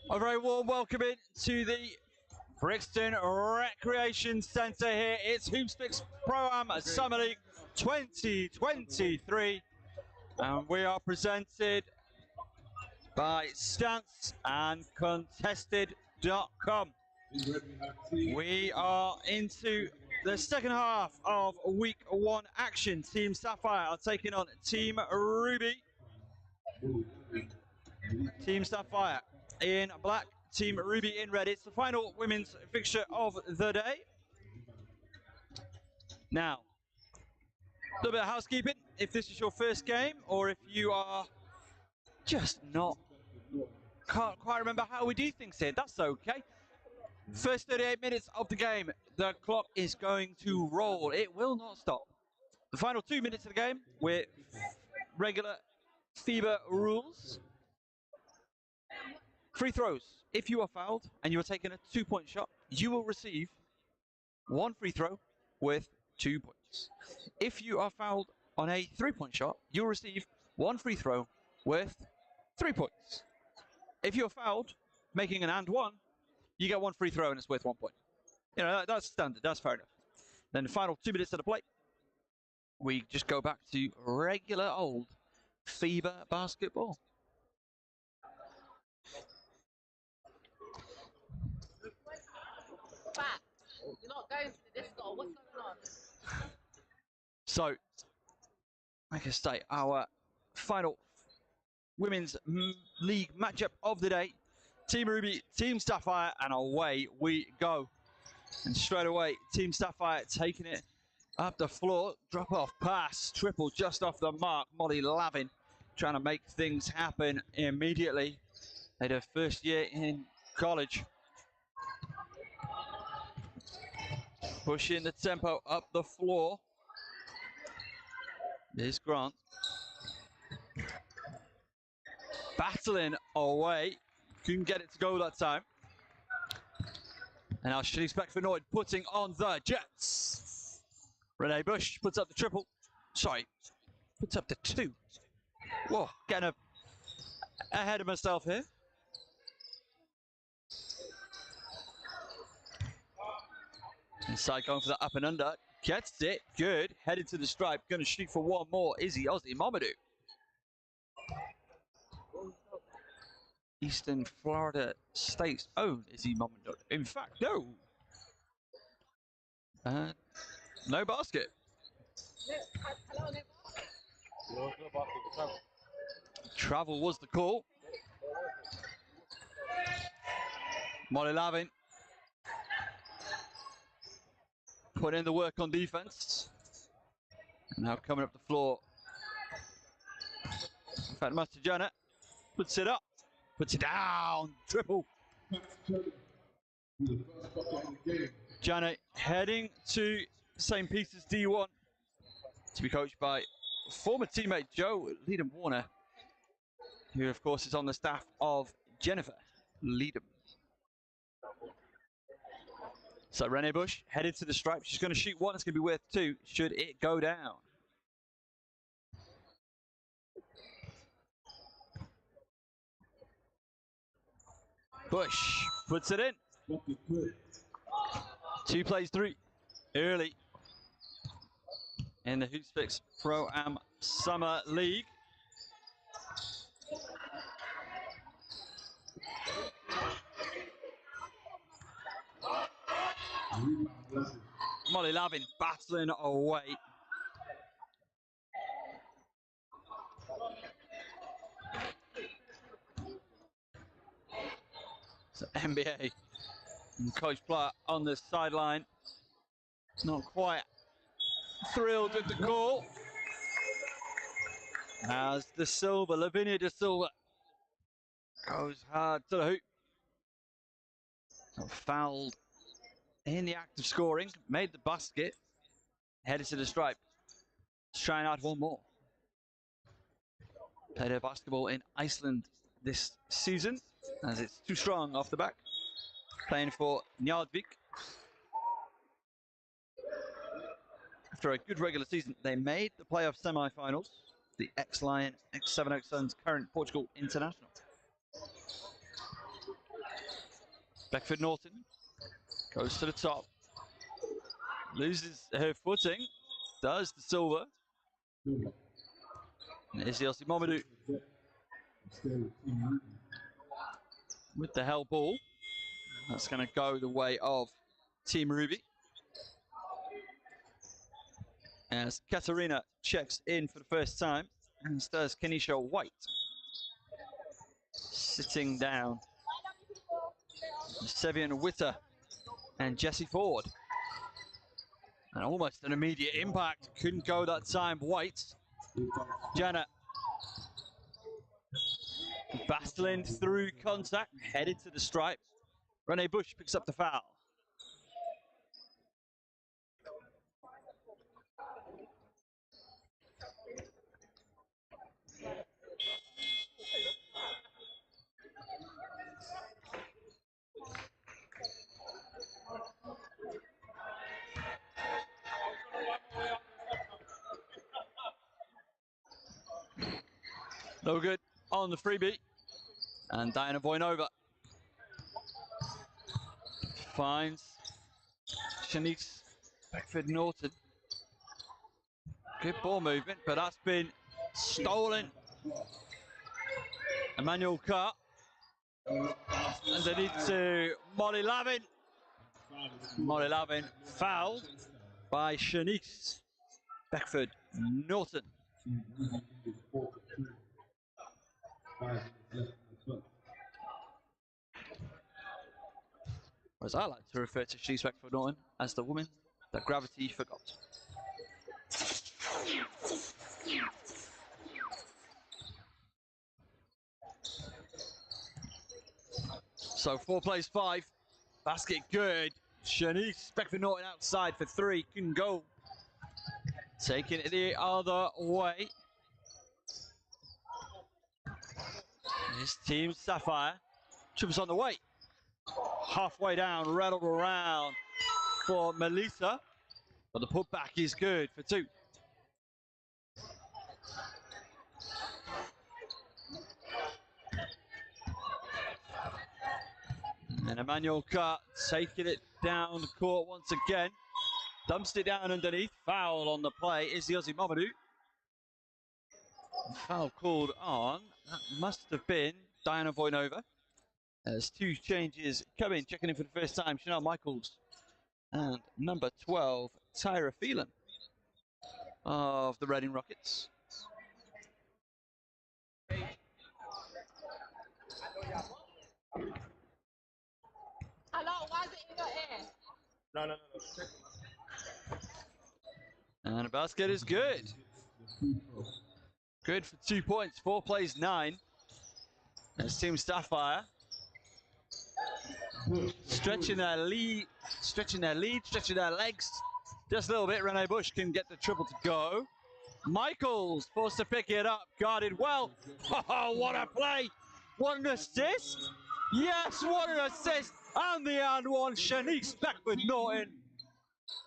A very warm welcome in to the Brixton Recreation Centre here. It's Hoopsfix Pro-Am Summer League 2023. And we are presented by Stance and Contested.com. We are into the second half of week one action. Team Sapphire are taking on Team Ruby. Team Sapphire in black, Team Ruby in red. It's the final women's fixture of the day. Now, a little bit of housekeeping. If this is your first game, or if you are just can't quite remember how we do things here, that's okay. First 38 minutes of the game, the clock is going to roll. It will not stop. The final 2 minutes of the game with regular FIBA rules. Free throws. If you are fouled and you are taking a 2-point shot, you will receive one free throw with 2 points. If you are fouled on a 3-point shot, you'll receive one free throw with 3 points. If you're fouled making an and one, you get one free throw and it's worth 1 point. You know, that's standard, that's fair enough. Then the final 2 minutes of the play, we just go back to regular old FIBA basketball. You're not going to this goal. What's going on? So, like I say, our final women's league matchup of the day. Team Ruby, Team Sapphire, and away we go. And straight away, Team Sapphire taking it up the floor. Drop off pass, triple just off the mark. Molly Lavin trying to make things happen immediately. They had her first year in college. Pushing the tempo up the floor. There's Grant. Battling away. Couldn't get it to go that time. And now Shanice Beckford putting on the Jets. Renee Bush puts up the triple. Sorry, puts up the 2. Whoa, getting ahead of myself here. Inside going for the up and under. Gets it. Good. Headed to the stripe. Going to shoot for one more. Izzy Ozzy Mamadou. Eastern Florida State's own Izzy Mamadou. In fact, no. No basket. Travel was the call. Molly Lavin. Put in the work on defense. Now coming up the floor. Fatma Janet puts it up, puts it down, triple. Janet heading to St. Peter's D1 to be coached by former teammate Joe Leadham Warner, who of course is on the staff of Jennifer Leadham. So Renee Bush headed to the stripe. She's going to shoot one. It's going to be worth 2 should it go down. Bush puts it in. 2 plays 3 early in the Hoopsfix Pro-Am Summer League. Molly Lavin battling away. So NBA and Coach Platt on the sideline. Not quite thrilled with the call. As De Silva, Lavinia De Silva goes hard to the hoop. So fouled in the act of scoring, made the basket, headed to the stripe. Let's try and add one more. Played her basketball in Iceland this season, as it's too strong off the back. Playing for Njarðvík. After a good regular season, they made the playoff semi-finals. The ex-Lion, ex-7 Oaks Suns, current Portugal international. Beckford Norton goes to the top. Loses her footing. Does the silver. And here's the Mamadou with the hell ball. That's going to go the way of Team Ruby. As Katarina checks in for the first time, and does Kenisha White. Sitting down. Sevian Witter and Jessie Ford. And almost an immediate impact. Couldn't go that time. White. Janet. Battling through contact. Headed to the stripe. Renee Bush picks up the foul. No good on the freebie. And Diana Voinova finds Shanice Beckford Norton. Good ball movement, but that's been stolen. Emmanuel Carr. Underneath to Molly Lavin. Molly Lavin fouled by Shanice Beckford Norton. As I like to refer to Shanice Beckford Norton as the woman that gravity forgot. So 4 plays 5. Basket good. Shanice Beckford Norton outside for 3. Can go. Taking it the other way. This Team Sapphire. Triples on the way. Halfway down, rattled around for Melissa. But the putback is good for 2. And Emmanuel Carr taking it down the court once again. Dumps it down underneath. Foul on the play is the Aussie Mamadou. Foul called on. That must have been Diana Voinova. As 2 changes come in. Checking in for the first time, Chanel Michaels. And number 12, Tyra Phelan of the Reading Rockets. Hello, why is it in your ear? No. And the basket is good. Good for 2 points. 4 plays 9. As Team Sapphire stretching their lead, stretching their legs just a little bit. Renee Bush can get the triple to go. Michaels forced to pick it up, guarded well. Oh, what a play! What an assist! Yes, what an assist! And the and one, Shanice Beckford Norton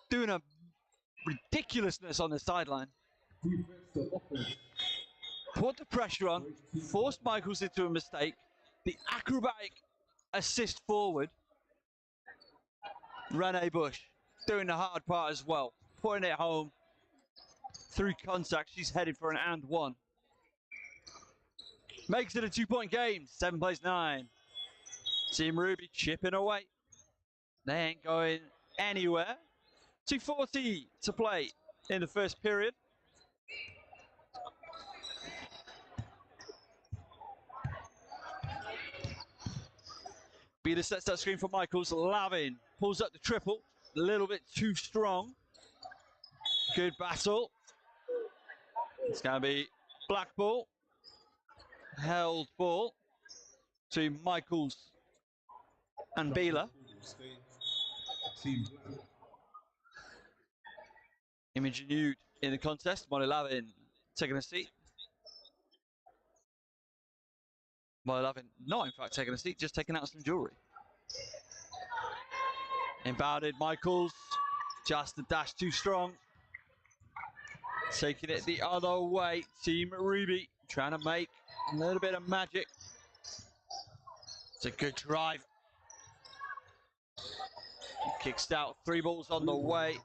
doing a ridiculousness on the sideline. Put the pressure on, forced Michaels into a mistake. The acrobatic assist forward. Renee Bush doing the hard part as well, putting it home through contact. She's headed for an and one. Makes it a 2-point game. 7 plays 9. Team Ruby chipping away. They ain't going anywhere. 2:40 to play in the first period. Beater sets that screen for Michaels. Lavin pulls up the triple. A little bit too strong. Good battle. It's going to be black ball. Held ball to Michaels and Beeler. Imogen Nude in the contest. Molly Lavin taking a seat. Molly Lavin not in fact taking a seat, just taking out some jewellery. Inbounded Michaels. Just a dash too strong. Taking it the other way. Team Ruby trying to make a little bit of magic. It's a good drive. Kicks out, 3 balls on the way.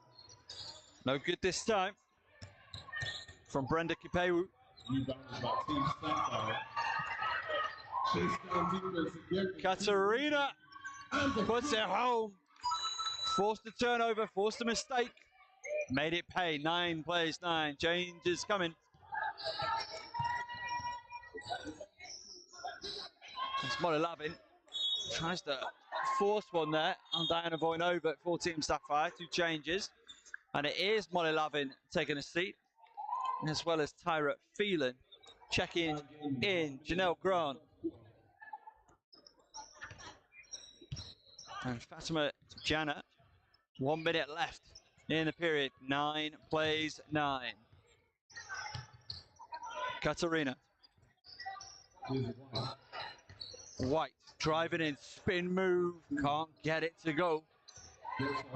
No good this time. From Brenda Kipewu. Rebounded by Team Sapphire. Chase down defense again. Katarina puts it home. Forced a turnover, forced a mistake. Made it pay. 9 plays 9. Changes coming. It's Molly Lavin. Tries to force one there on Diana Voinova for Team Sapphire. 2 changes. And it is Molly Lavin taking a seat, as well as Tyra Phelan checking in. Janelle Grant. And Fatima Jana. 1 minute left in the period. 9 plays 9. Katarina. White driving in, spin move, can't get it to go.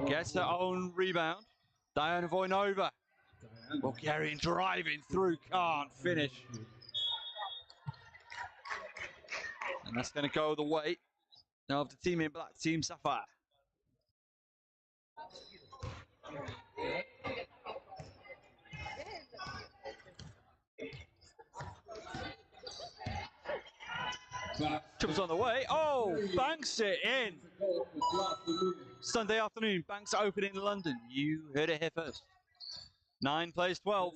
Gets her own rebound. Diana Voinova. Bulgarian driving through, can't finish. And that's going to go the way of the team in black, Team Sapphire. Triples on the way. Oh, banks it in. Sunday afternoon, banks open in London. You heard it here first. 9 plays 12.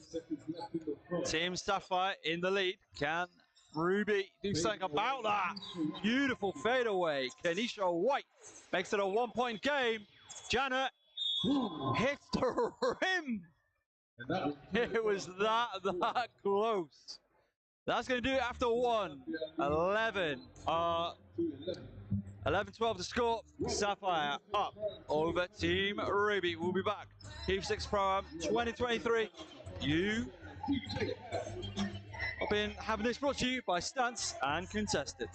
Team Sapphire in the lead. Can Ruby do something about that? Beautiful fadeaway. Kenisha White makes it a 1-point game. Janet hits the rim. It was that close. That's going to do it after 1. 11. 11-12 to score. Sapphire up over Team Ruby. We'll be back. Hoopsfix Pro-Am 2023. You have been having this brought to you by Stance and Contested.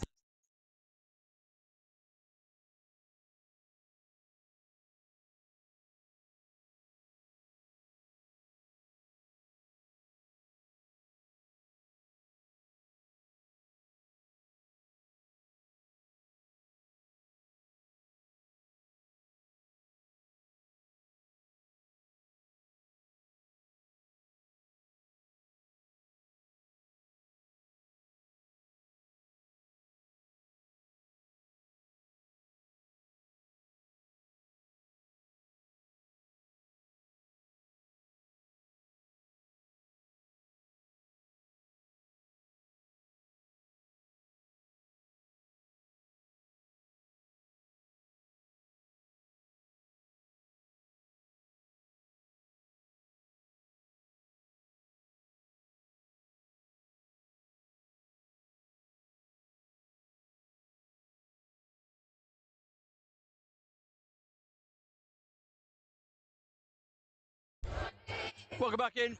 Welcome back in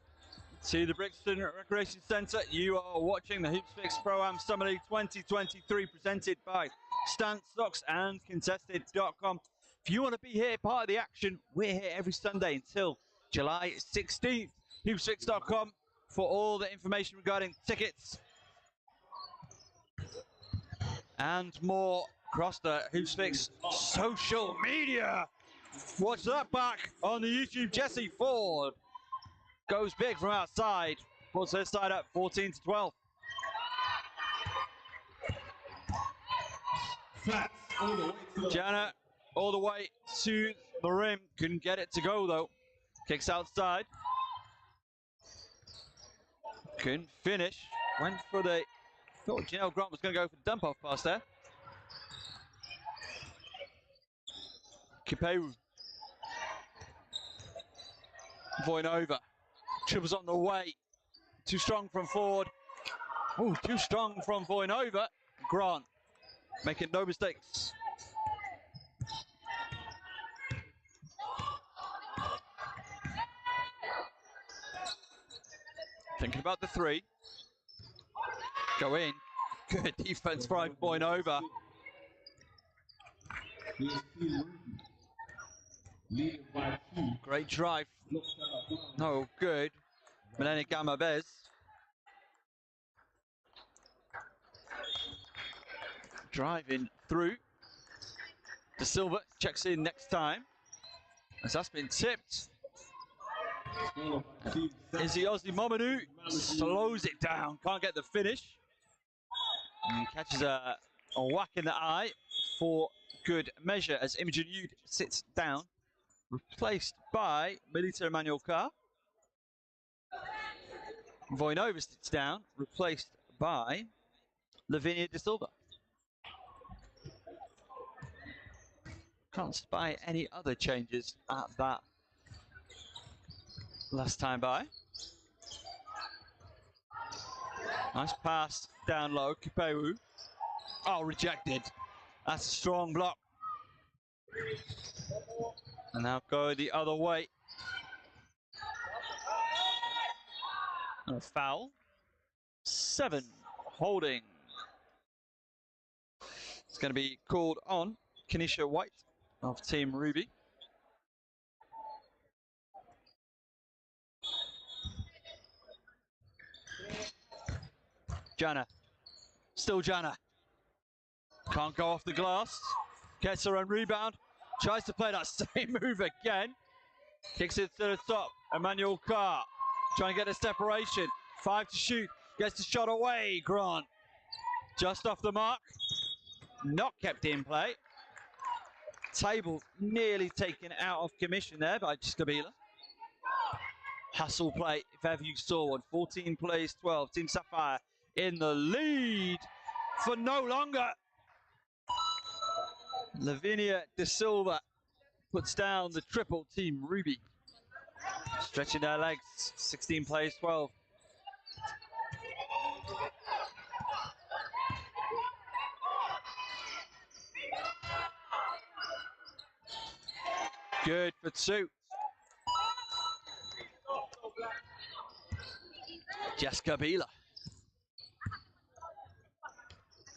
to the Brixton Recreation Centre. You are watching the Hoopsfix Pro-Am Summer League 2023 presented by Stance, Stocks and Contested.com. If you want to be here, part of the action, we're here every Sunday until July 16th. Hoopsfix.com for all the information regarding tickets and more across the Hoopsfix social media. Watch that back on the YouTube. Jesse Ford goes big from outside. Puts their side up 14-12. Jana all the way to the rim. Couldn't get it to go though. Kicks outside. Couldn't finish. Went for the... Thought Janelle Grant was going to go for the dump off pass there. Kipewu. Voinova. Triples on the way. Too strong from Ford. Oh, too strong from Voinova. Grant making no mistakes. Thinking about the 3. Go in. Good defense by Voinova. Great drive. No good. Melanie Gamabez. Driving through. De Silva checks in next time. As that's been tipped. Score by Team Izzy Ozzy Momonu slows it down, can't get the finish. And catches a whack in the eye for good measure as Imogen Yude sits down, replaced by Melita Emmanuel Carr. Voinova sits down, replaced by Lavinia De Silva. Can't spy any other changes at that last time by. Nice pass down low, Kipewu. Oh, rejected. That's a strong block. And now go the other way. And a foul. 7, holding. It's going to be called on Kenisha White of Team Ruby. Jana. Still Jana. Can't go off the glass. Gets her own rebound. Tries to play that same move again. Kicks it to the top. Emmanuel Carr trying to get a separation. 5 to shoot. Gets the shot away. Grant just off the mark. Not kept in play. Table nearly taken out of commission there by Skabila. Hustle play, if ever you saw one. 14 plays 12. Team Sapphire in the lead for no longer. Lavinia De Silva puts down the triple. Team Ruby stretching their legs. 16 plays 12. Good for 2. Jessica Bila.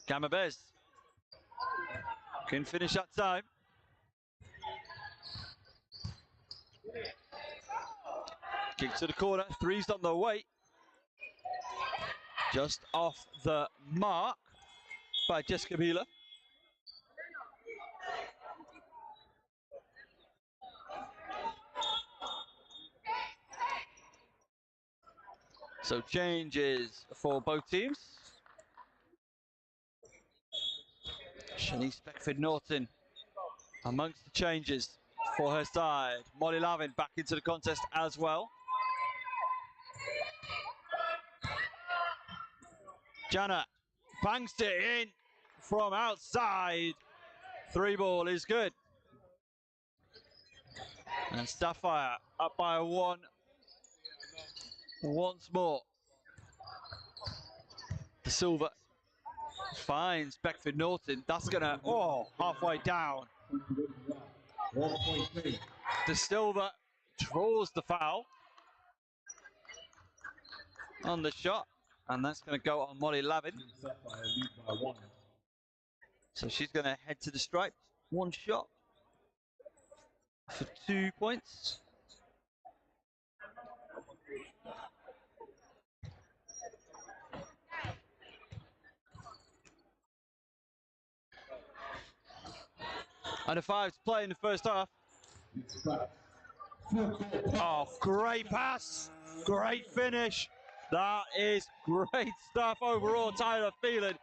Gamabez. Can finish that time. Kick to the corner. 3's on the way. Just off the mark by Jessica Bila. So changes for both teams. Shanice Beckford-Norton amongst the changes for her side. Molly Lavin back into the contest as well. Jana bangs it in from outside. 3 ball is good. And Sapphire up by 1 once more. De Silva finds Beckford-Norton. That's gonna, halfway down. 1.3. De Silva draws the foul on the shot, and that's gonna go on Molly Lavin. Team Sapphire lead by 1. So she's gonna head to the stripe. 1 shot for 2 points. Under 5 to play in the first half. It's back. Full court pass. Oh, great pass. Great finish. That is great stuff overall. Tyler Phelan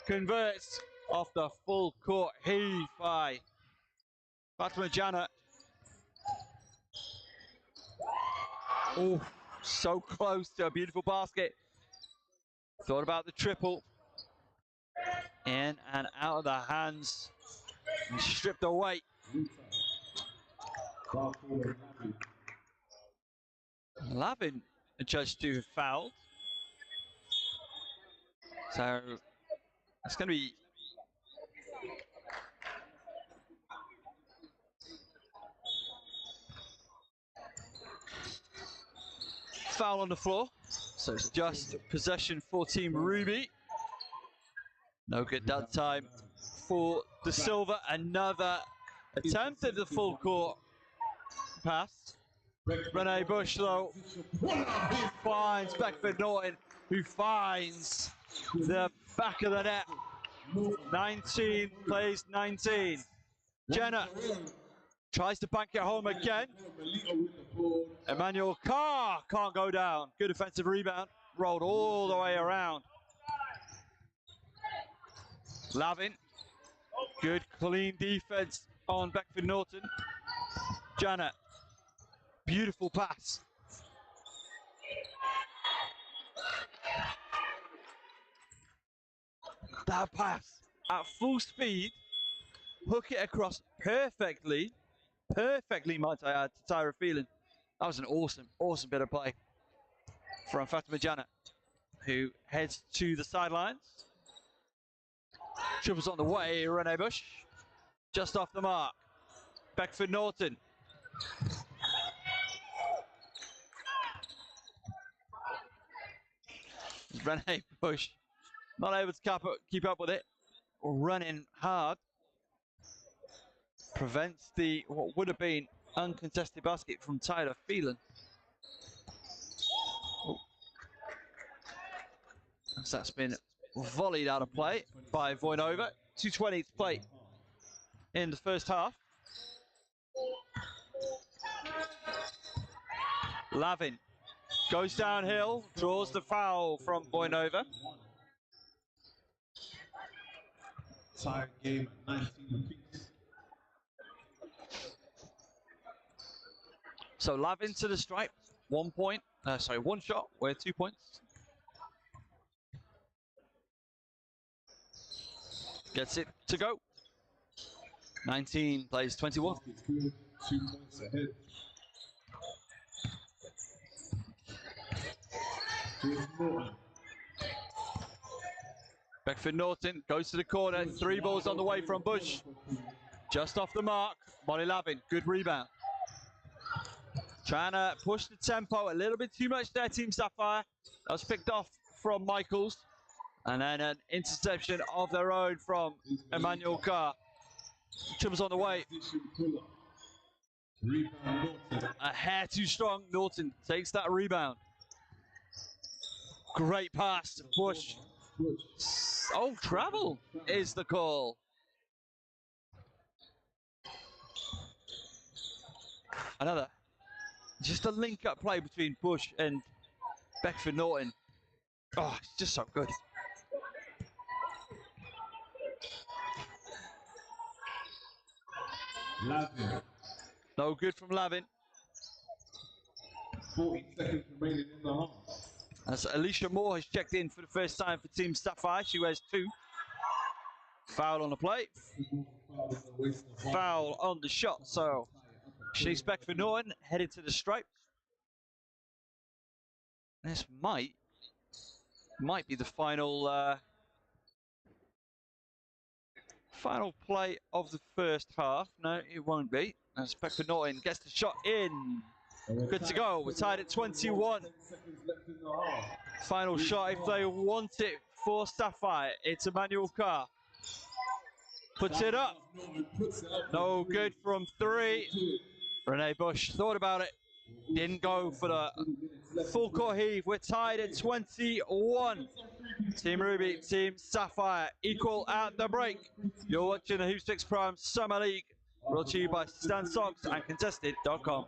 converts off the full court heave by Fatima Jana. Oh, so close to a beautiful basket. Thought about the triple. In and out of the hands. And stripped away. Lavin adjudged to have fouled. So it's going to be foul on the floor. So it's just possession for Team Ruby. No good that time for De Silva. Another attempt at the full court pass. Renee Bush, though, finds Beckford-Norton, who finds the back of the net. 19 plays 19. Jenna Tries to bank it home again. Melito with the ball. Emmanuel Carr can't go down. Good offensive rebound. Rolled all the way around. Lavin. Good clean defense on Beckford Norton. Janet. Beautiful pass. That pass at full speed. Hook it across perfectly. Perfectly, might I add, to Tyra Phelan. That was an awesome bit of play from Fatima Janet, who heads to the sidelines. Triples on the way, Rene Bush. Just off the mark. Beckford Norton. Rene Bush not able to keep up with it. Running hard. Prevents the what would have been uncontested basket from Tyler Phelan. As that's been volleyed out of play by Voinova. 2:20 to play in the first half. Lavin goes downhill, draws the foul from Voinova. Tie game at 19 apiece. So Lavin to the stripe. 1 point, one shot with 2 points. Gets it to go. 19 plays 21. It's good. 2 points ahead. Here's Norton. Beckford Norton goes to the corner. 3 balls on the way from Bush. Just off the mark. Molly Lavin, good rebound. Trying to push the tempo a little bit too much there, Team Sapphire. That was picked off from Michaels. And then an interception of their own from Emmanuel Carr. Triples on the way. Rebound Norton. A hair too strong. Norton takes that rebound. Great pass to Bush. Oh, travel is the call. Another. Just a link-up play between Bush and Beckford Norton. Oh, it's just so good. Lavin. No good from Lavin. 40 seconds remaining in the half. As Alicia Moore has checked in for the first time for Team Sapphire. She wears 2. Foul on the play. Foul on the shot. So she's Beckford Norton headed to the stripe. This might be the final final play of the first half. No, it won't be. As Beckford Norton gets the shot in. Good to go. We're tied at 21. Final shot if they want it for Sapphire. It's Emmanuel Carr. Puts it up. No good from 3. Rene Bush thought about it. Didn't go for the full court heave. We're tied at 21. Team Ruby, Team Sapphire, equal at the break. You're watching the Hoopsfix Pro-Am Summer League, brought to you by Stan Socks and Contested.com.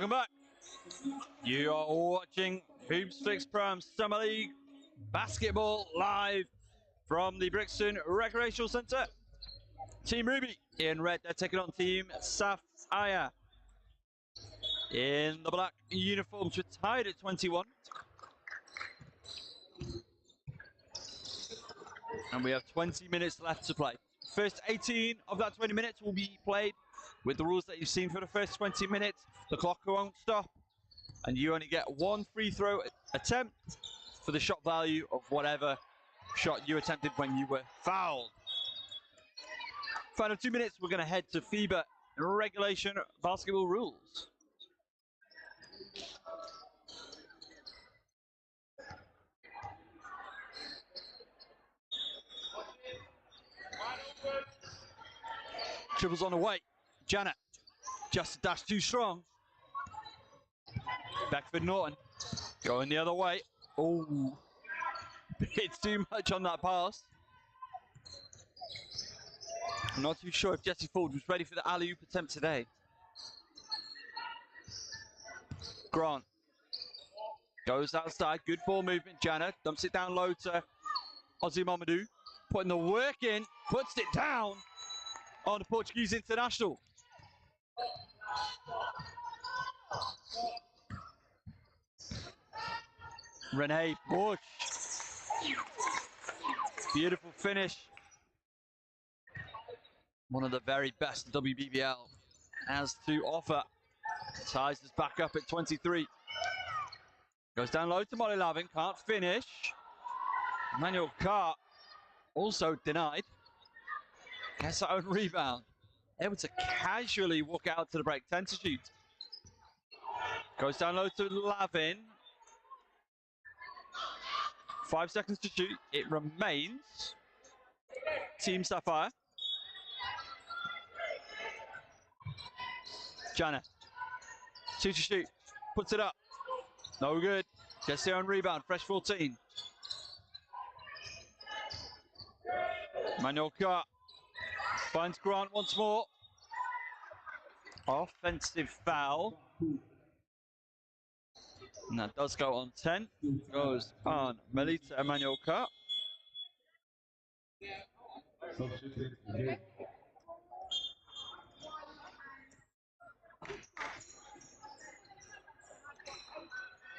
Welcome back. You are watching Hoopsfix Pro-Am Summer League Basketball live from the Brixton Recreational Centre. Team Ruby in red, they're taking on Team Sapphire in the black uniforms. We're tied at 21. And we have 20 minutes left to play. First 18 of that 20 minutes will be played with the rules that you've seen for the first 20 minutes. The clock won't stop, and you only get one free throw attempt for the shot value of whatever shot you attempted when you were fouled. Final 2 minutes, we're going to head to FIBA regulation basketball rules. Dribbles on the way. Janet, just a dash too strong. Beckford Norton, going the other way. Oh, it's too much on that pass. I'm not too sure if Jesse Ford was ready for the alley-oop attempt today. Grant goes outside, good ball movement. Janet dumps it down low to Ozzy Mamadou, putting the work in, puts it down on the Portuguese international. Renee Bush. Beautiful finish. One of the very best WBBL has to offer. Ties us back up at 23. Goes down low to Molly Lavin, can't finish. Emmanuel Carr also denied. Gets her own rebound. Able to casually walk out to the break, 10 to shoot. Goes down low to Lavin. 5 seconds to shoot. It remains Team Sapphire. Jana. 2 to shoot. Puts it up. No good. Gets their own rebound. Fresh 14. Manuel Carr finds Grant once more. Offensive foul. And that does go on 10. Goes on Melita Emmanuel Carr.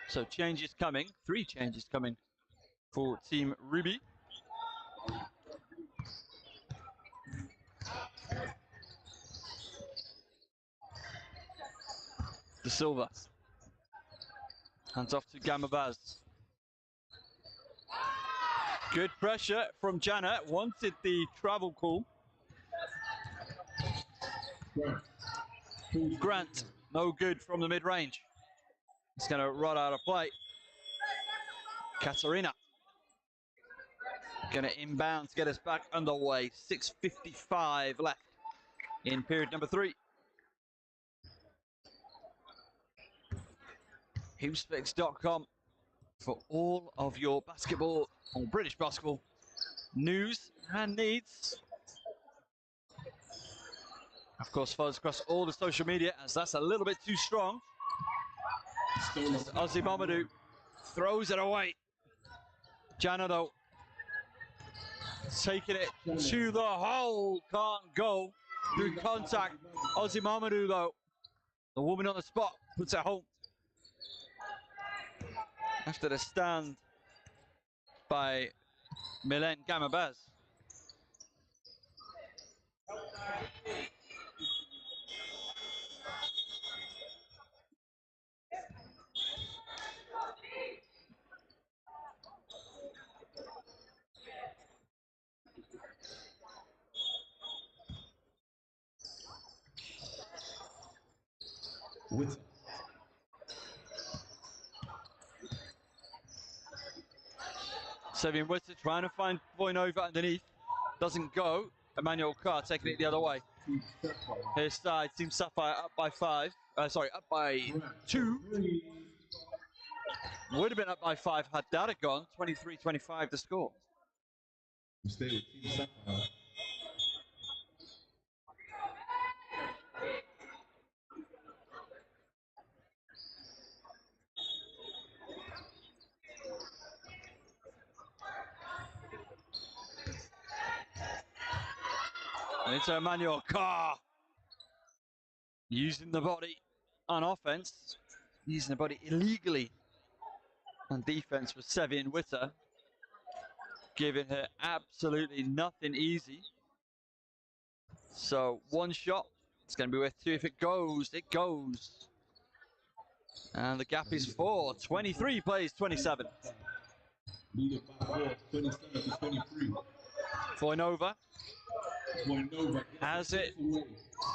So changes coming. 3 changes coming for Team Ruby. De Silva. Hands off to Gamabaz. Good pressure from Jana. Wanted the travel call. Grant, no good from the mid-range. It's going to run out of play. Katarina. Going to inbound to get us back underway. 6:55 left in period number 3. Hoopsfix.com for all of your basketball or British basketball news and needs. Of course, follow us across all the social media, as that's a little bit too strong. Ozzy Mamadou throws it away. Jana, though, taking it to the hole. Can't go through contact. Ozzy Mamadou, though, the woman on the spot, puts it home. After the stand by Milen Gamabaz. With Sevian Witter trying to find Voinova underneath. Doesn't go. Emmanuel Carr taking it the other way. His side, Team Sapphire up by 5. Up by 2. Would have been up by 5 had that gone. 23-25 the score. stay with Team Sapphire. And it's Emmanuel Carr using the body on offense, using the body illegally on defense for Sevian Witter, giving her absolutely nothing easy. So one shot, it's going to be worth two. If it goes, it goes. And the gap is 4. 23 plays 27. Lead it by 4, 27 to 23. Voinova Voinova has it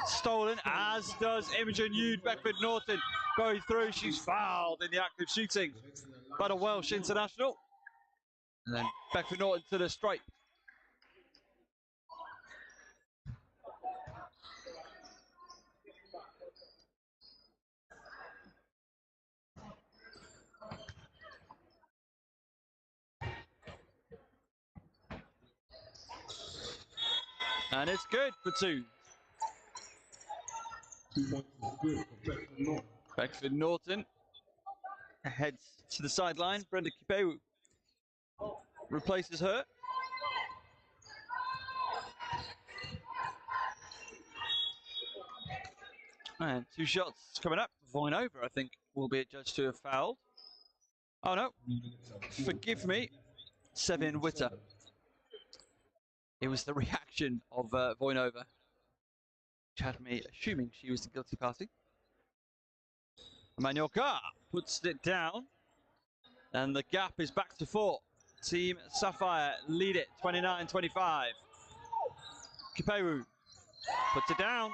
stolen, as does Imogen Yude. Beckford Norton going through. She's fouled in the act of shooting by the Welsh international. And then Beckford Norton to the stripe. And it's good for 2. 2 points is good for Beckford Norton. Beckford Norton heads to the sideline. Brenda Kipewu replaces her. And 2 shots coming up. Voinova, I think, will be adjudged to have fouled. Oh no, forgive me, Sevian Witter. It was the reaction of Voinova, which had me assuming she was the guilty party. Emmanuel Carr puts it down, and the gap is back to 4. Team Sapphire lead it 29-25. Kipewu puts it down,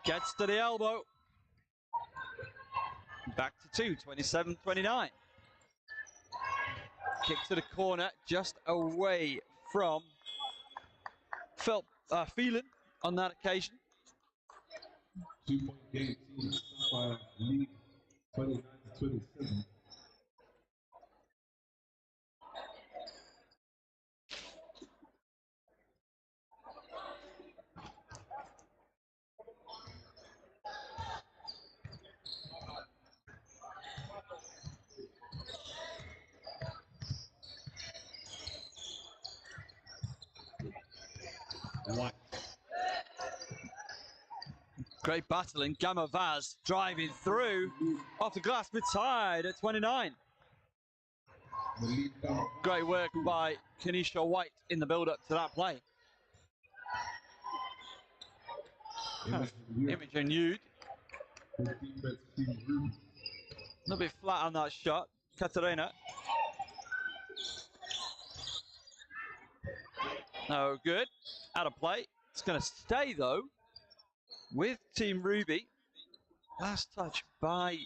gets to the elbow. Back to 2, 27-29. Kick to the corner, just away from Phelan on that occasion. 2-point game, Team Sapphire lead 29 to 27. White. Great battling. Gamma Vaz driving through off the glass, but tied at 29. Great work by Kenesha White in the build-up to that play. Imogen Yude. A little bit flat on that shot. Katarina. No good. Out of play. It's going to stay, though, with Team Ruby. Last touch by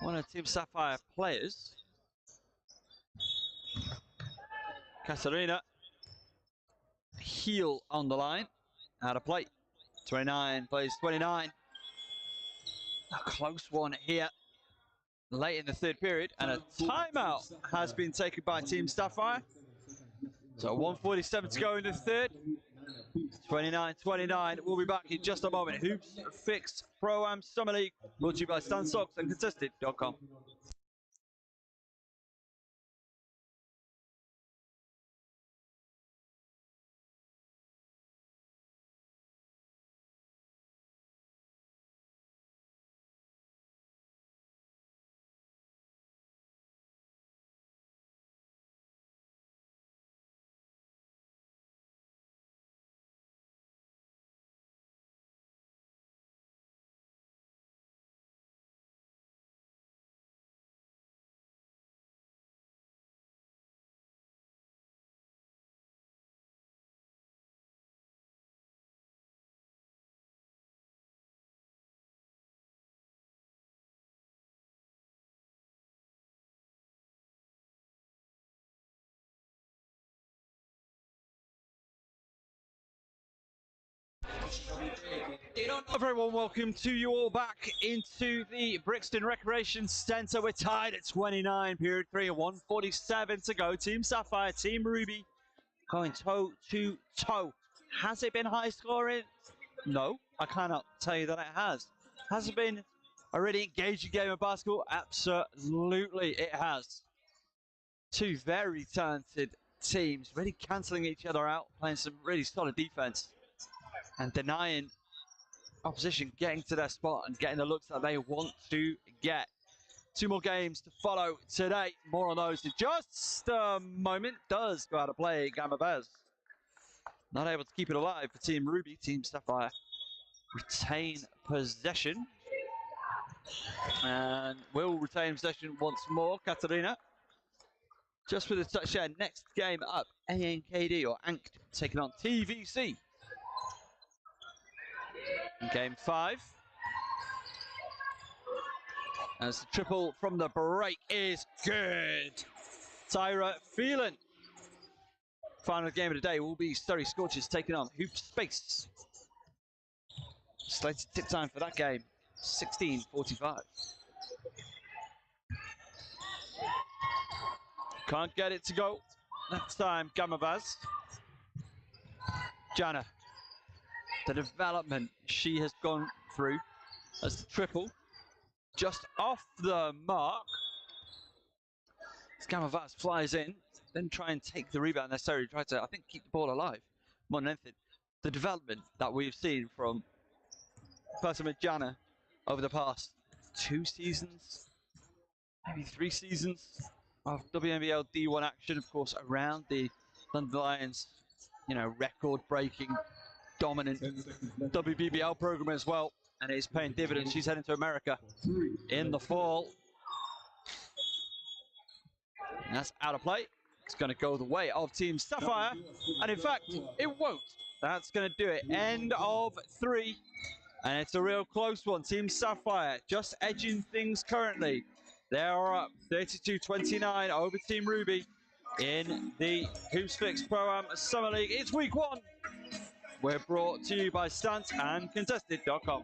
one of Team Sapphire players. Katarina. Heel on the line. Out of play. 29 plays 29. A close one here. Late in the 3rd period. And a timeout has been taken by Team Sapphire. So 1:47 to go in the 3rd. 29-29. We'll be back in just a moment. Hoopsfix Pro-Am Summer League, brought to you by Stan Socks and Contested.com. Everyone, welcome to you all back into the Brixton Recreation Centre. We're tied at 29, period 3, 1:47 to go. Team Sapphire, Team Ruby going toe to toe. Has it been high scoring? No, I cannot tell you that it has. Has it been a really engaging game of basketball? Absolutely, it has. 2 very talented teams, really cancelling each other out, playing some really solid defense. and denying opposition getting to their spot and getting the looks that they want to get. 2 more games to follow today. More on those in just a moment. Does go out of play, Gamma Bez. Not able to keep it alive for Team Ruby. Team Sapphire retain possession. And will retain possession once more, Katarina. Just with a touch there. Next game up, ANKD or ANKD taking on TVC. In game 5. As the triple from the break is good. Tyra Phelan. Final game of the day will be Surrey Scorchers taking on Hoopsfix. Slated tip time for that game, 16:45. Can't get it to go. Next time, Gamavaz. Jana. The development she has gone through as the triple. Just off the mark. As Gamavaz flies in, then try and take the rebound necessary. Try to, I think, keep the ball alive more than anything. The development that we've seen from Persima Jana over the past 2 seasons, maybe 3 seasons of WNBL D1 action, of course, around the London Lions, you know, record-breaking, dominant WBBL program as well, and it is paying dividends. She's heading to America in the fall. And that's out of play. It's going to go the way of Team Sapphire, and in fact, it won't. That's going to do it. End of 3. And it's a real close one. Team Sapphire just edging things currently. They are up 32-29 over Team Ruby in the Hoopsfix Pro-Am Summer League. It's week 1. We're brought to you by StanceAndContested.com.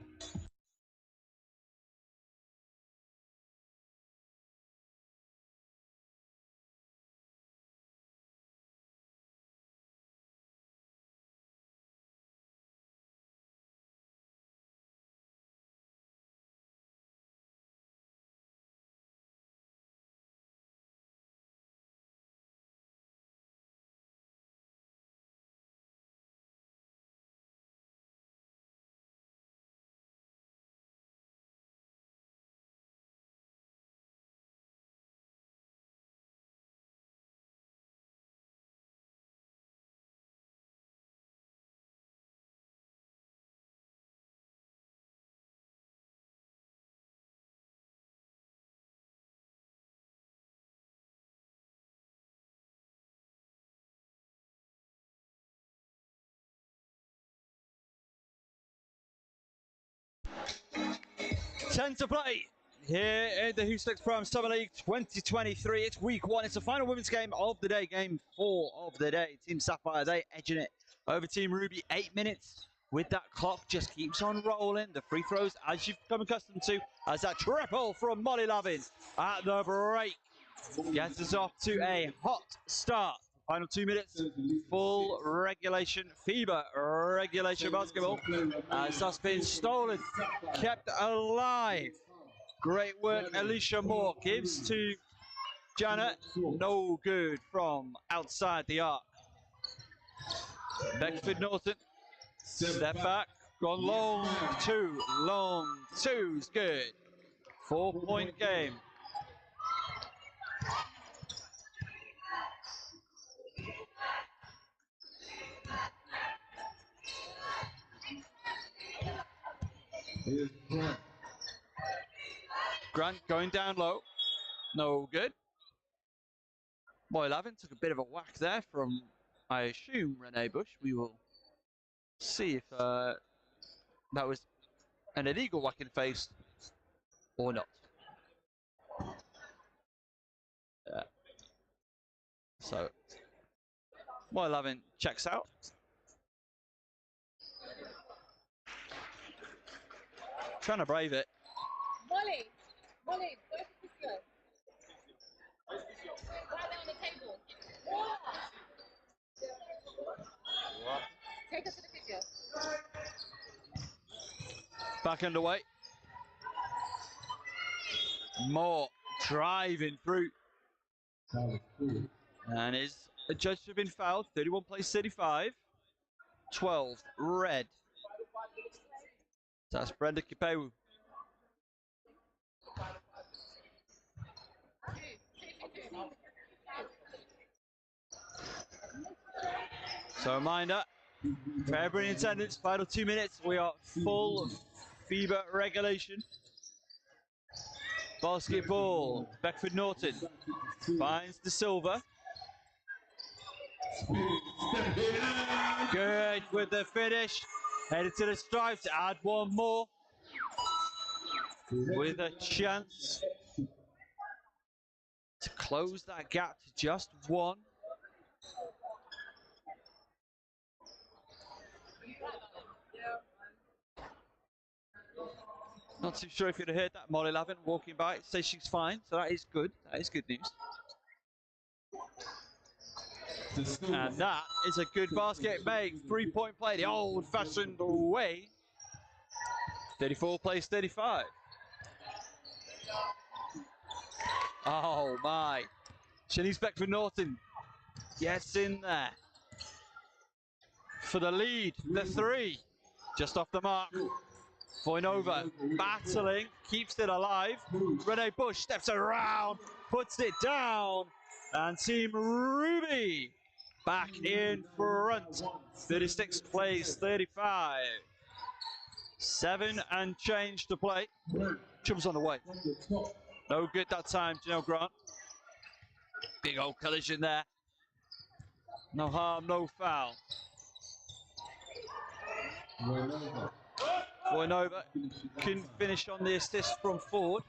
Ten to play here in the Hoopsfix Pro-Am Summer League 2023. It's week 1. It's the final women's game of the day, game 4 of the day. Team Sapphire, they edging it over Team Ruby. 8 minutes with that clock just keeps on rolling. The free throws, as you've become accustomed to, as that triple from Molly Lavin at the break gets us off to a hot start. Final 2 minutes, full regulation, FIBA regulation basketball. As that's been stolen, kept alive. Great work, Alicia Moore gives to Janet. No good from outside the arc. Beckford Norton, step back, gone long two's good. 4-point game. Grant going down low. No good. Boy Lavin took a bit of a whack there from, I assume, Renee Bush. We will see if that was an illegal whack in the face or not. So, Boy Lavin checks out. Trying to brave it. Molly, where's the picture? Right there on the table. What? Take us to the picture. Back underway. Moore driving through. And is adjudged to have been fouled. 31 plays 35. 12 red. That's Brenda Kipewu. So reminder, for everybody in attendance, final 2 minutes, we are full FIBA regulation. Basketball, Beckford Norton finds the silver. Good with the finish. Headed to the stripe to add one more. With a chance to close that gap to just one. Not too sure if you'd have heard that, Molly Lavin walking by. Says she's fine, so that is good. That is good news. And that is a good basket made. 3-point play the old-fashioned way. 34 plays 35. Oh my. Shanice Beckford Norton gets in there for the lead. The three. Just off the mark. Voinova battling, keeps it alive. Renee Bush steps around, puts it down. And Team Ruby back in front. 36 plays 35. 7 and change to play. Chubb's on the way. No good that time, Janelle Grant. Big old collision there. No harm, no foul. Voinova couldn't finish on the assist from forward.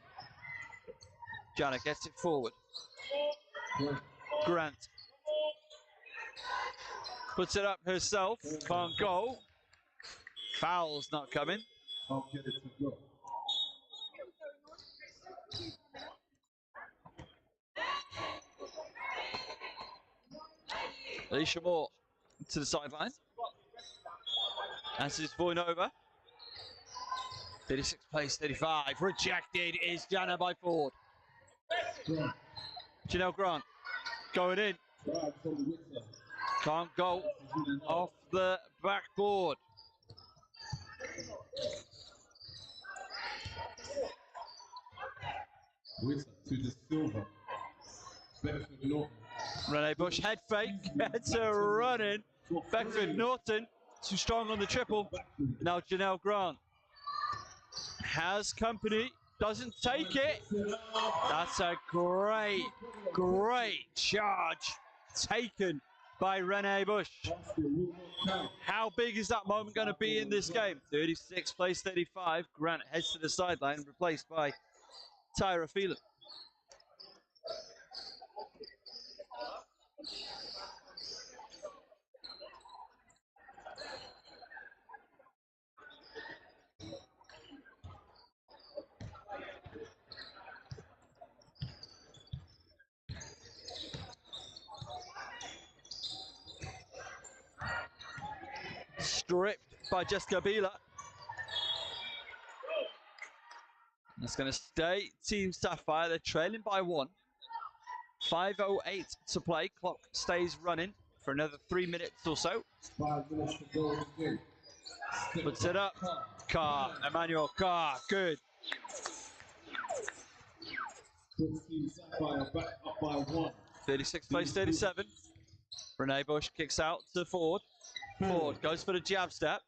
Jana gets it forward. Grant puts it up herself, can't go. Foul's not coming. Alicia Moore to the sideline. As is Voinova. 36 plays 35. Rejected is Jana by Ford. Janelle Grant going in. Can't go off the backboard. To the silver. Renee Bush head fake, gets a run in. Beckford Norton too strong on the triple. Now Janelle Grant has company, doesn't take it. That's a great charge taken by Renee Bush. How big is that moment going to be in this game? 36 plays 35. Grant heads to the sideline, replaced by Tyra Phelan. Stripped by Jessica Bieler. That's going to stay Team Sapphire. They're trailing by 1. 5:08 to play. Clock stays running for another 3 minutes or so. 5 minutes to go. Puts it up. Carr, Emmanuel Carr, good. Team Sapphire back up by 1. 36 plays 37. Renee Bush kicks out to Ford. Ford goes for the jab step.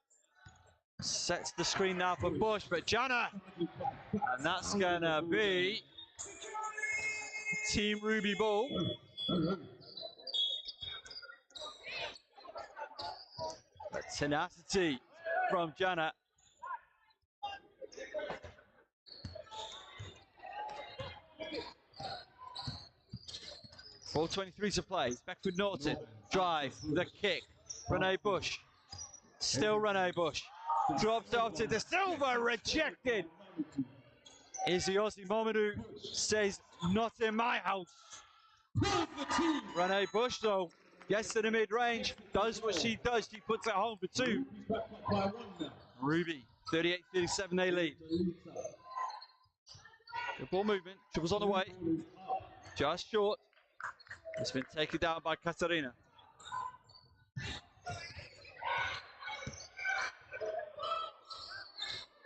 Sets the screen now for Bush, but Jana! And that's gonna be Team Ruby ball. But tenacity from Jana. .4:23 to play. Beckford Norton, drive, the kick. Renee Bush, still Renee Bush. Drops out to the silver, rejected. Izzy Ozzy Momodou says, not in my house. Renee Bush, though, gets to the mid-range, does what she does. She puts it home for 2. Ruby, 38-37, they lead. Good ball movement, Tripple's on the way. Just short. It's been taken down by Katarina.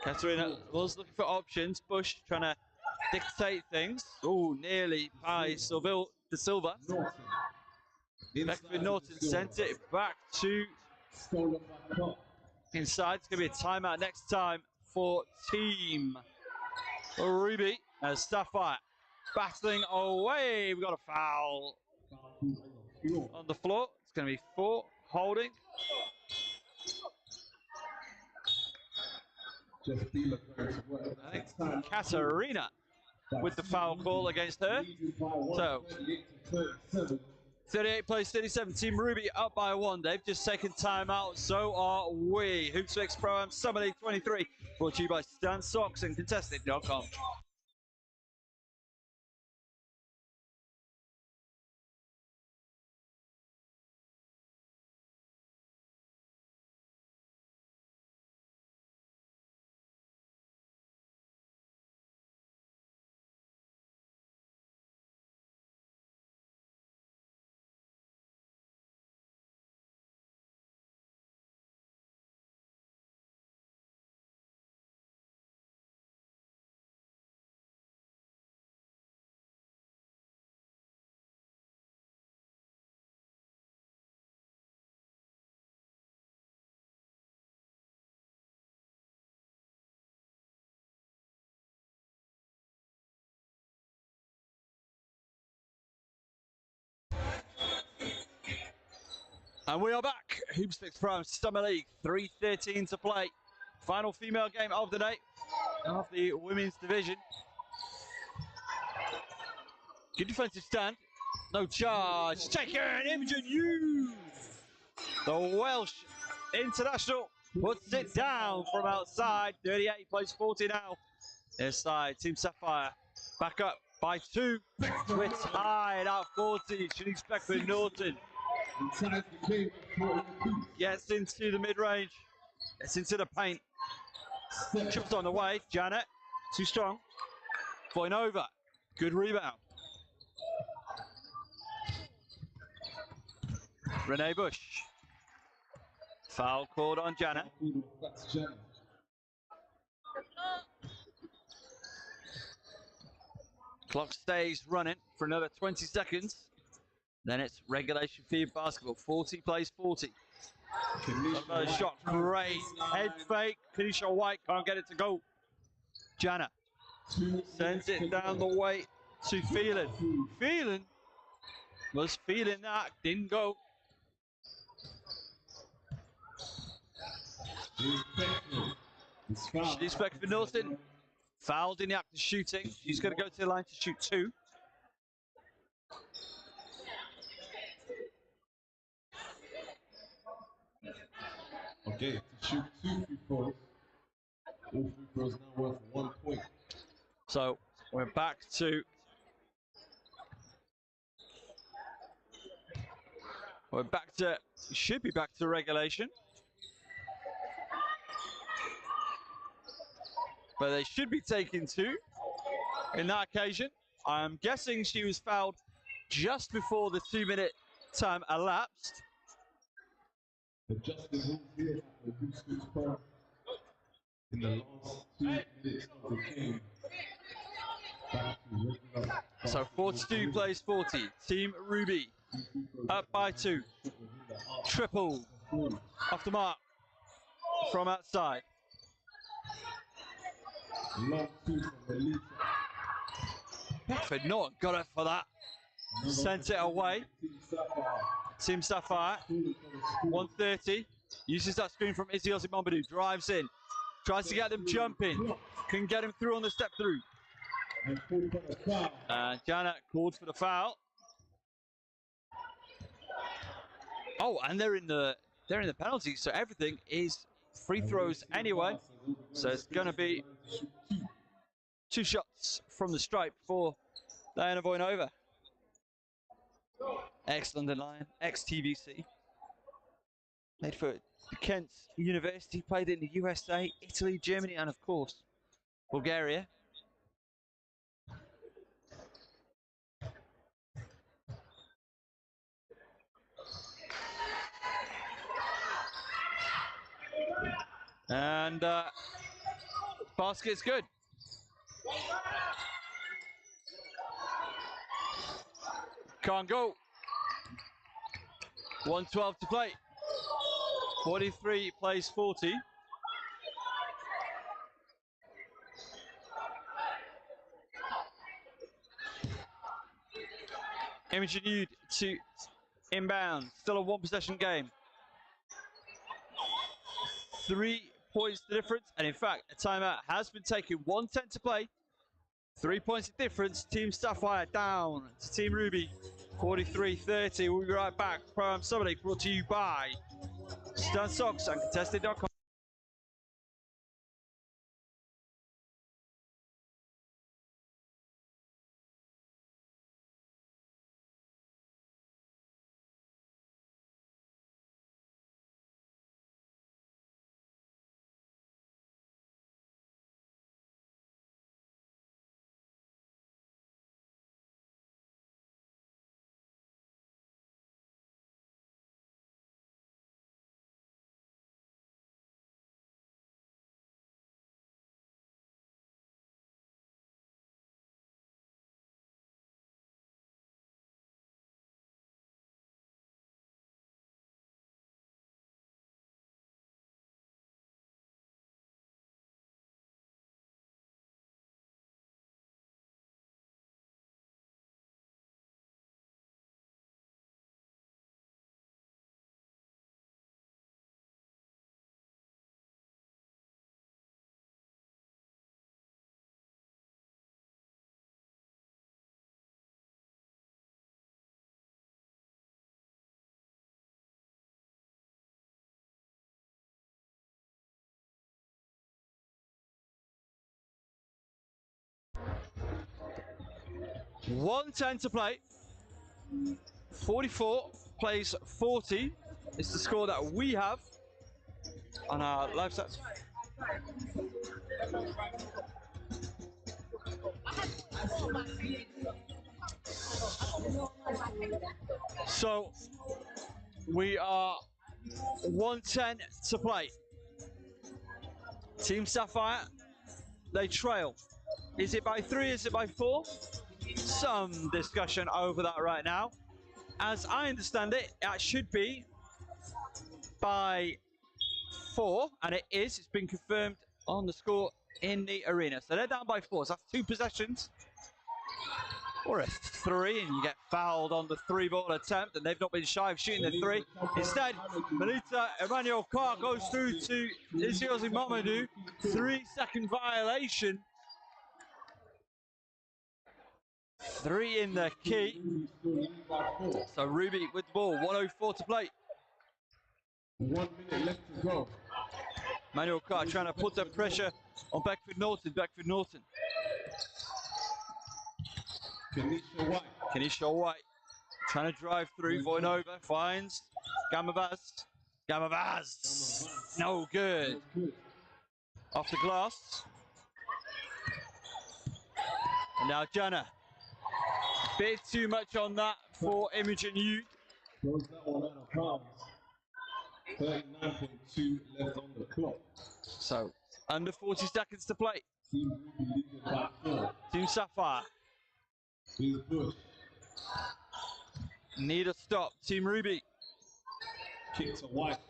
Katarina was looking for options. Bush trying to dictate things. Oh, nearly by Silville De Silva. Beckford Norton sent it back to inside. It's going to be a timeout next time for Team Ruby as Sapphire battling away. We've got a foul on the floor. It's going to be 4 holding. I think Katarina with the foul call against her. So 38 plays 37. Team Ruby up by 1. They've just taken time out. So are we. Hoopsfix Pro-Am Summer League 23 brought to you by Stan Socks and Contested.com. And we are back. Hoopsfix Pro-Am Summer League, 3:13 to play. Final female game of the day of the women's division. Good defensive stand. No charge. Taken. Imogen Hughes. The Welsh international puts it down from outside. 38 plays 40 now. This side, Team Sapphire back up by 2. We're tied at 40. Shanice Beckford Norton gets into the mid-range. Gets into the paint. Chips on the way. Janet, too strong. Point over. Good rebound. Renee Bush. Foul called on Janet. Clock stays running for another 20 seconds. Then it's regulation feed basketball. 40 plays 40. Another shot. Great. Head fake. Kenisha White can't get it to go. Jana sends it down the way to Phelan. Phelan was feeling that. Didn't go. She's back for Norton. Fouled in the act of shooting. She's going to go to the line to shoot 2. Okay, to shoot 2 free throws. All free throws now worth 1 point. So we're back to should be back to regulation. But they should be taking 2 in that occasion. I'm guessing she was fouled just before the 2-minute time elapsed. Adjusting rules here for Hoopsfix Pro in the last 2 minutes of the game. Back to regular. So 42 plays 40. Team Ruby up by 2. Triple off the mark from outside. Long 2 from Melita. Beckford Norton got it for that. Sent it away. Team Sapphire. 130. Uses that screen from Izzy Ozimombadu. Drives in. Tries to get them jumping. Can get him through on the step through. And Janet called for the foul. Oh, and they're in the penalty, so everything is free throws anyway. So it's going to be 2 shots from the stripe for Diana Voinova. Ex-London Lion, ex-TVC. Played for Kent University, played in the USA, Italy, Germany, and of course, Bulgaria. And Basket's good. Can't go. 1:12 to play. 43 plays 40. Imogen to inbound. Still a one possession game. 3 points the difference, and in fact, a timeout has been taken. 1:10 to play. 3 points of difference. Team Sapphire down to Team Ruby. 43-30. We'll be right back. Pro-Am Summit brought to you by Stern Socks and Contested.com. $1:10 to play. 44 plays 40. It's the score that we have on our live sets. So we are 1:10 to play. Team Sapphire, they trail. Is it by 3? Is it by 4? Some discussion over that right now. As I understand it, it should be by 4, and it is. It's been confirmed on the score in the arena. So they're down by 4. So that's 2 possessions. Or a 3, and you get fouled on the 3-ball attempt, and they've not been shy of shooting the 3. Instead, Melita Emmanuel Carr goes through to Iziozi Mamadou. 3-second violation. 3 in the key. So Ruby with the ball, 1:04 to play. 1 minute left to go. Emmanuel Carr trying to put the pressure on Beckford Norton. Beckford Norton. Kenisha White trying to drive through. Voinova finds Gamavaz. Gamavaz. No good. Off the glass. And now Jana. Bit too much on that for Imogen Yu. Throws that one out of bounds. 39.2 left on the clock. So under 40 seconds to play. Team Ruby leading by 4. Team Sapphire. Here's Bush. Need a stop. Team Ruby. Kick to White.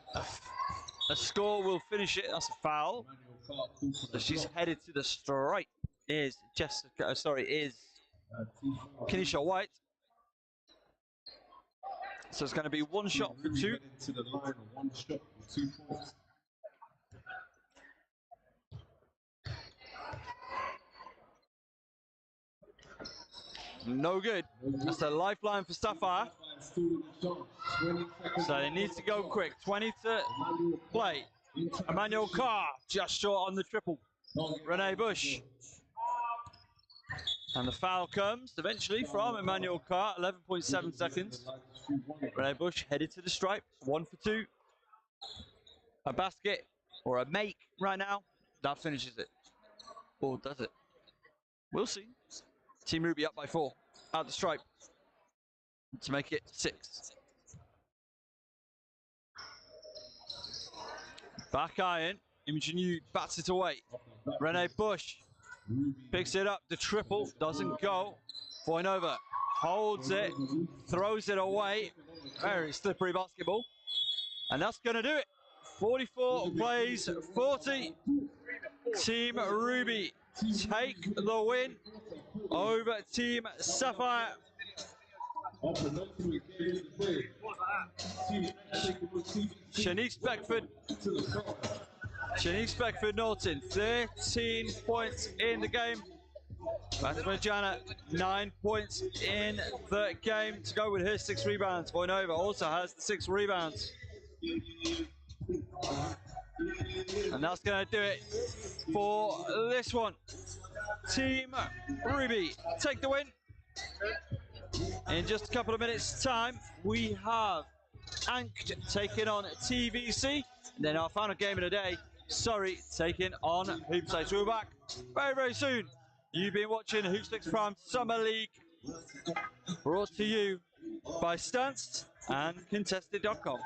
A score will finish it. That's a foul. So she's headed to the stripe. Is Jessica? Sorry, is Kenisha White. So it's going to be 1 shot for 2. To the line of 1 shot for 2 points. No good. That's a lifeline for Sapphire. So they need to go quick. 20 to play. Emmanuel Carr just short on the triple. Renee Bush. And the foul comes eventually from Emmanuel Carr. 11.7 seconds. Renee Bush headed to the stripe. 1 for 2. A basket or a make right now. That finishes it. Or does it? We'll see. Team Ruby up by 4. Out the stripe. To make it 6. Back iron. Imogen Yu bats it away. Rene Bush picks it up. The triple doesn't go. Voinova holds it, throws it away. Very slippery basketball. And that's going to do it. 44 plays 40. Team Ruby take the win over Team Sapphire. Shanice Beckford Norton, 13 points in the game. Fatima Jana, 9 points in the game to go with her 6 rebounds. Voinova also has 6 rebounds. And that's going to do it for this one. Team Ruby take the win. In just a couple of minutes' time, we have Ankh taking on TVC. And then our final game of the day, Surrey taking on Hoopsfix. We'll be back very, very soon. You've been watching Hoopsfix Pro-Am Summer League, brought to you by Stanced and Contested.com.